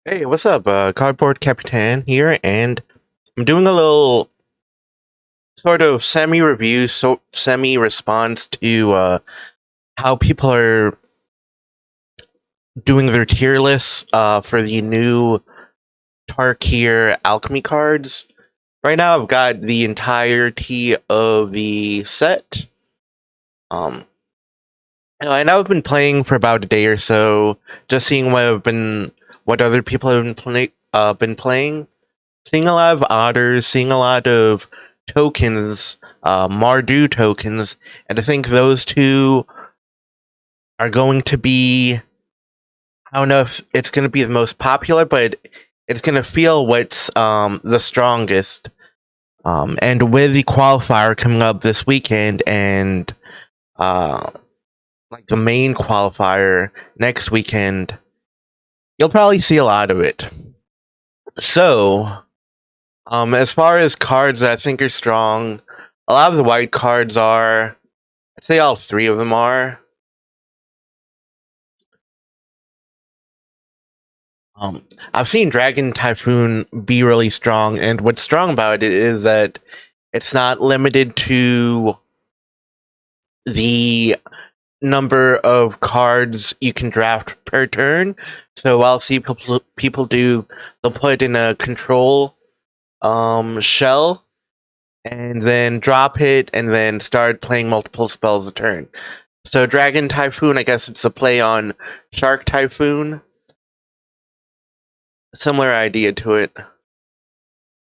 Hey, what's up? Cardboard.Capitan here, and I'm doing a little sort of semi-review, semi-response to how people are doing their tier lists for the new Tarkir Alchemy cards. Right now, I've got the entirety of the set. Um, and I've been playing for about a day or so, just seeing what other people have been playing. Seeing a lot of otters, seeing a lot of tokens, Mardu tokens, and I think those two are going to be. I don't know if it's going to be the most popular, but it's going to feel what's the strongest. And with the qualifier coming up this weekend, and like the main qualifier next weekend, you'll probably see a lot of it. So, as far as cards that I think are strong, a lot of the white cards are. I'd say all three of them are. I've seen Dragon Typhoon be really strong, and what's strong about it is that it's not limited to the number of cards you can draft per turn. So I'll see people do, they'll put in a control shell and then drop it and then start playing multiple spells a turn. So Dragon Typhoon, I guess it's a play on Shark Typhoon. Similar idea to it.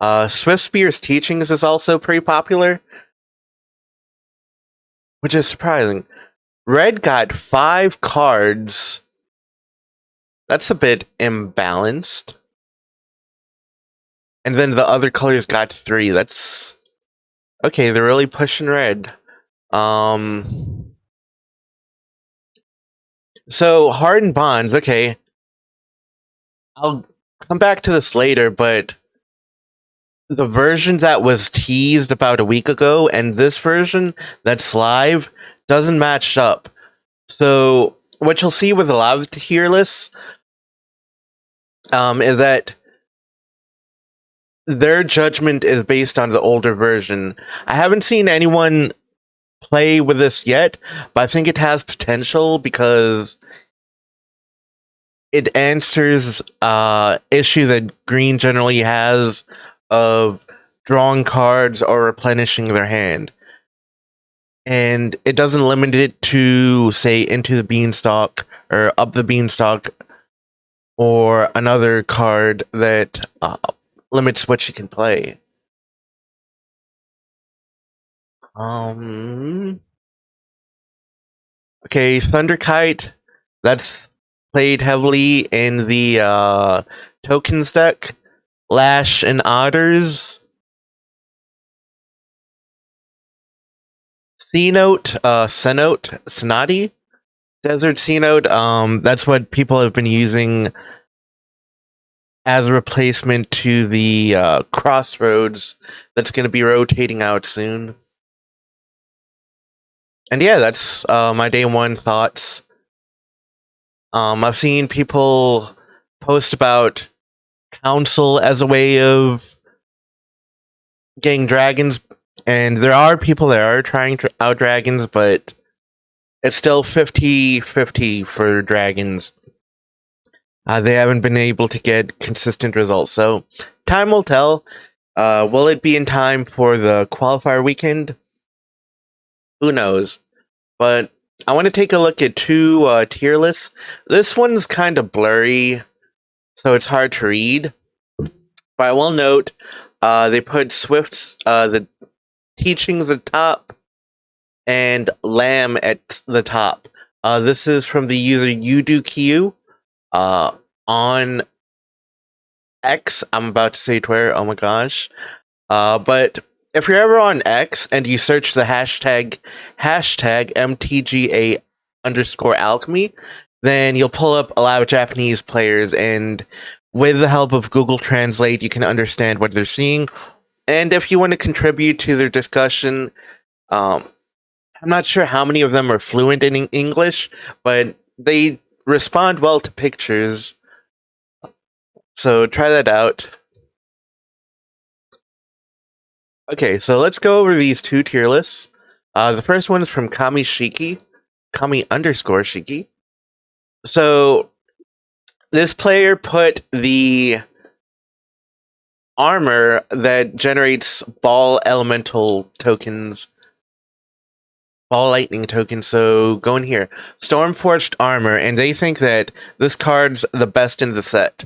Swiftspear's Teachings is also pretty popular, which is surprising. Red got 5 cards. That's a bit imbalanced. And then the other colors got 3. That's okay. They're really pushing red. So hardened bonds. Okay, I'll come back to this later, but the version that was teased about a week ago and this version that's live doesn't match up. So what you'll see with a lot of the tier lists is that their judgment is based on the older version. I haven't seen anyone play with this yet, but I think it has potential because it answers issue that green generally has of drawing cards or replenishing their hand. And it doesn't limit it to, say, Into the Beanstalk or Up the Beanstalk or another card that limits what you can play. Okay, Thunderkite, that's played heavily in the tokens deck. Lash and Otters. C-Note, Cenote, Sonati, Desert C-Note, that's what people have been using as a replacement to the Crossroads that's going to be rotating out soon. And yeah, that's my day one thoughts. I've seen people post about Council as a way of getting dragons, and there are people that are trying to out dragons, but it's still 50-50 for dragons. They haven't been able to get consistent results, so time will tell. Will it be in time for the qualifier weekend? Who knows? But I want to take a look at 2 tier lists. This one's kind of blurry, so it's hard to read. But I will note, they put Swift's the Teachings at top and Lamb at the top. This is from the user UdoQ on X. I'm about to say Twitter. Oh my gosh. But if you're ever on X and you search the hashtag MTGA_alchemy, then you'll pull up a lot of Japanese players, and with the help of Google Translate, you can understand what they're seeing. And if you want to contribute to their discussion, I'm not sure how many of them are fluent in English, but they respond well to pictures. So try that out. Okay, so let's go over these two tier lists. The first one is from Kami _Shiki. So this player put the armor that generates ball elemental tokens, ball lightning tokens. So go in here, Stormforged armor, and they think that this card's the best in the set.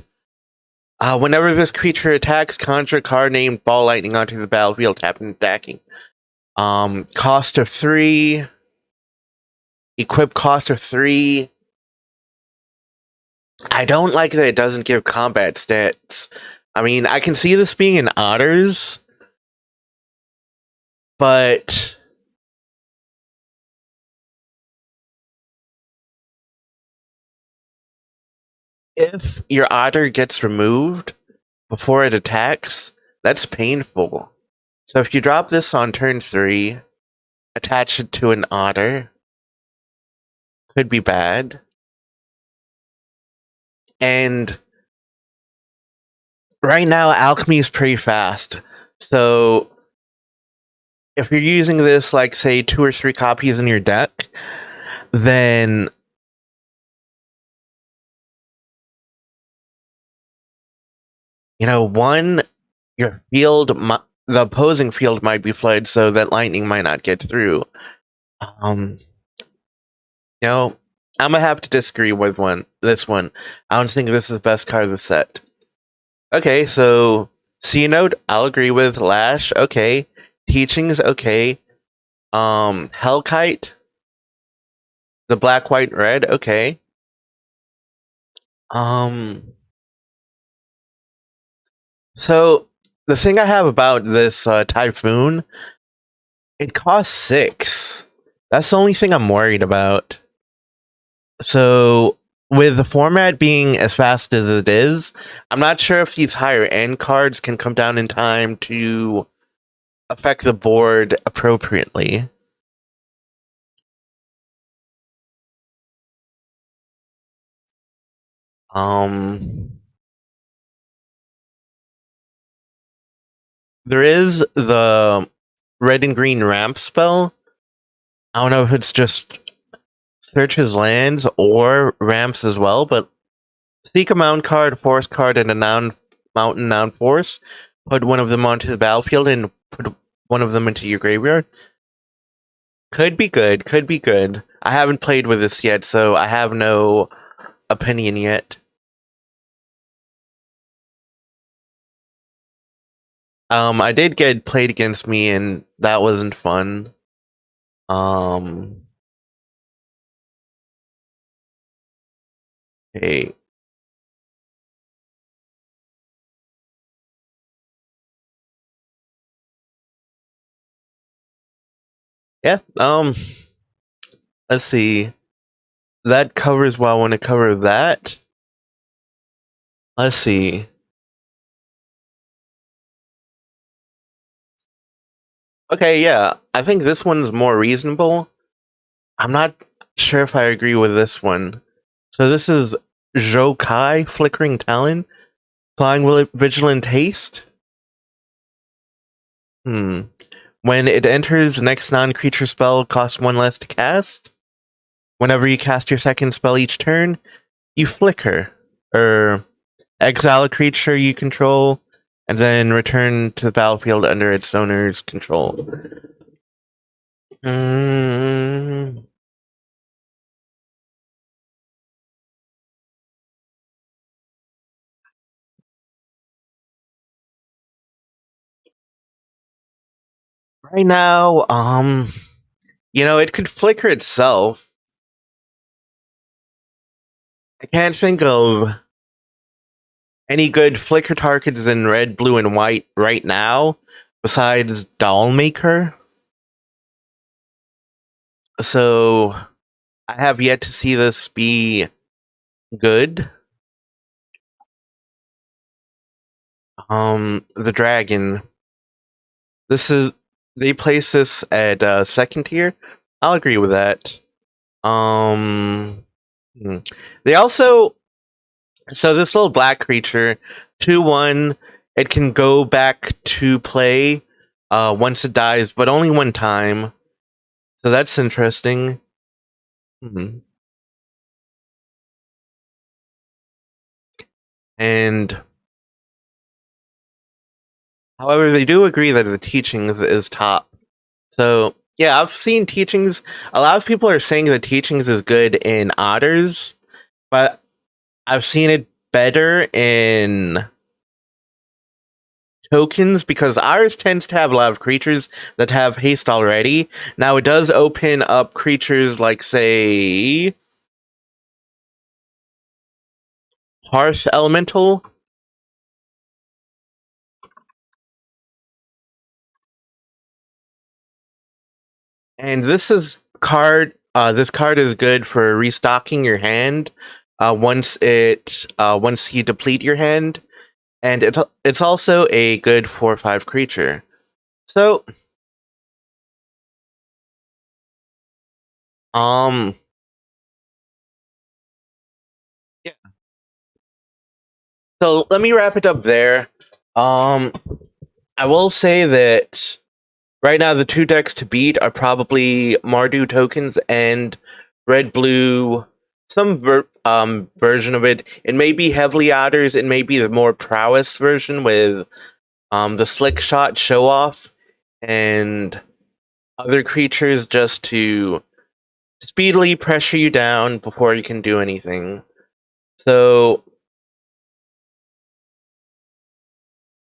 Whenever this creature attacks, conjure a card named Ball Lightning onto the battlefield, tapping and attacking. Cost of 3. Equip cost of 3. I don't like that it doesn't give combat stats. I mean, I can see this being in otters, but if your otter gets removed before it attacks, that's painful. So if you drop this on turn 3, attach it to an otter, could be bad. And right now, Alchemy is pretty fast. So if you're using this, like, say, 2 or 3 copies in your deck, then one, your field, the opposing field might be flooded, so that lightning might not get through. I'm gonna have to disagree with this one. I don't think this is the best card of the set. Okay, so C Note, I'll agree with. Lash, okay. Teachings, okay. Hellkite, the black, white, red, okay. So the thing I have about this Typhoon, it costs 6. That's the only thing I'm worried about. So with the format being as fast as it is, I'm not sure if these higher end cards can come down in time to affect the board appropriately. There is the red and green ramp spell. I don't know if it's just searches lands or ramps as well, but seek a mountain card, forest card, and a mountain noun force. Put one of them onto the battlefield and put one of them into your graveyard. Could be good, could be good. I haven't played with this yet, so I have no opinion yet. I did get played against me, and that wasn't fun. Okay. Yeah, let's see. That covers what I want to cover that. Let's see. Okay, yeah, I think this one's more reasonable. I'm not sure if I agree with this one. So this is Jokai, Flickering Talon, Flying Vigilant Haste. When it enters, next non-creature spell costs 1 less to cast. Whenever you cast your second spell each turn, you flicker, or exile a creature you control, and then return to the battlefield under its owner's control. Right now, it could flicker itself. I can't think of any good flicker targets in red, blue, and white right now, besides Dollmaker. So I have yet to see this be good. The dragon. They place this at second tier. I'll agree with that. They also, so this little black creature, 2/1. It can go back to play once it dies, but only one time. So that's interesting. And however, they do agree that the teachings is top. So yeah, I've seen teachings. A lot of people are saying the teachings is good in otters, but I've seen it better in tokens because ours tends to have a lot of creatures that have haste already. Now it does open up creatures like, say, Hearth Elemental. And this card is good for restocking your hand once you deplete your hand, and it's also a good 4/5 creature. So yeah. So let me wrap it up there. I will say that right now the two decks to beat are probably Mardu tokens and red blue. Some version of it. It may be heavily otters. It may be the more prowess version with the slick shot show off and other creatures just to speedily pressure you down before you can do anything. So,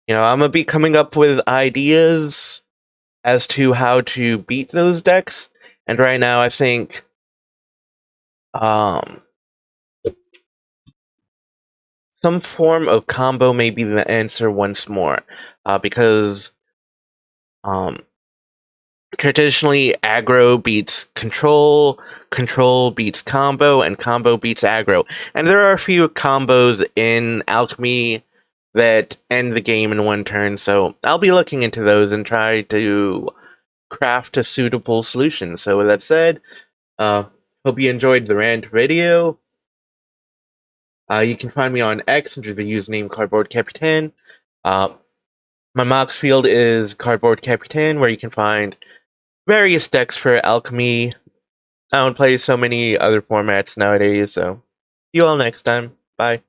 I'm gonna be coming up with ideas as to how to beat those decks. And right now, I think some form of combo may be the answer once more, because traditionally aggro beats control, control beats combo, and combo beats aggro. And there are a few combos in Alchemy that end the game in one turn, so I'll be looking into those and try to craft a suitable solution. So with that said, hope you enjoyed the rant video. You can find me on X under the username Cardboard.Capitan. My Mox field is Cardboard.Capitan, where you can find various decks for Alchemy. I don't play so many other formats nowadays, so see you all next time. Bye.